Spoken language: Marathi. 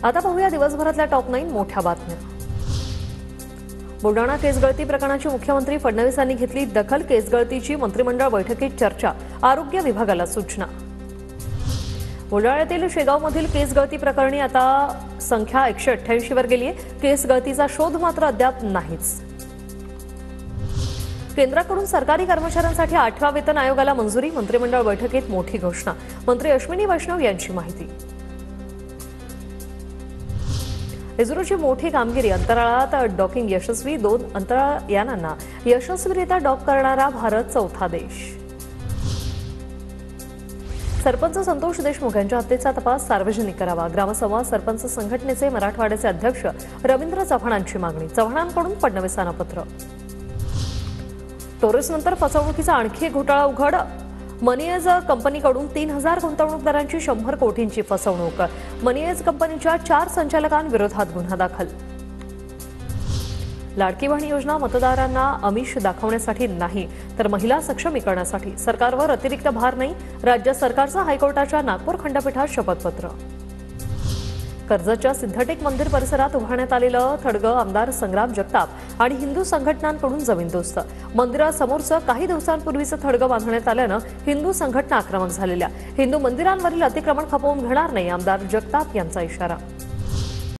आता पाहूया दिवसभरातल्या टॉप 9 मोठ्या बातम्या। बुलढाणा केस गळती प्रकरणाची मुख्यमंत्री फडणवीसांनी घेतली दखल। केस गळतीची मंत्रिमंडळ बैठकीत चर्चा, आरोग्य विभागाला सूचना। बुलढाण्यातील शेगावमधील केस गळती प्रकरणी आता संख्या 188 वर गेली आहे। केस गळतीचा शोध मात्र अद्याप नाहीच। केंद्राकडून सरकारी कर्मचाऱ्यांसाठी 8व्या वेतन आयोगाला मंजुरी, मंत्रिमंडळ बैठकीत मोठी घोषणा। मंत्री अश्विनी वैष्णव यांची माहिती। इस्रोची मोठी कामगिरी, अंतराळात डॉकिंग यशस्वी। 2 अंतराळ यानांना यशस्वीरित्या डॉक करणारा भारत चौथा देश। सरपंच संतोष देशमुख यांच्या हत्येचा तपास सार्वजनिक करावा, ग्रामसंवाद सरपंच संघटनेचे मराठवाड्याचे अध्यक्ष रवींद्र चव्हाणांची मागणी। चव्हाणांकडून फडणवीसांना पत्र। टोरेसनंतर फसवणुकीचा आणखी एक घोटाळा उघड। मनीएज कंपनीकडून 3000 गुंतवणूकदारांची 100 कोटींची फसवणूक। मनीएज कंपनीच्या 4 संचालकांविरोधात गुन्हा दाखल। लाडकी बहीण योजना मतदारांना आमिष दाखवण्यासाठी नाही तर महिला सक्षमीकरणासाठी, सरकारवर अतिरिक्त भार नाही। राज्य सरकारचा हायकोर्टाच्या नागपूर खंडपीठात शपथपत्र। कर्जतच्या सिद्धटेक मंदिर परिसरात उभारण्यात आलेलं थडगं आमदार संग्राम जगताप आणि हिंदू संघटनांकडून जमीनदोस्त। मंदिरासमोरचं काही दिवसांपूर्वीचं थडगं बांधण्यात आल्यानं हिंदू संघटना आक्रमक झालेल्या। हिंदू मंदिरांवरील अतिक्रमण खपवून घेणार नाही, आमदार जगताप यांचा इशारा।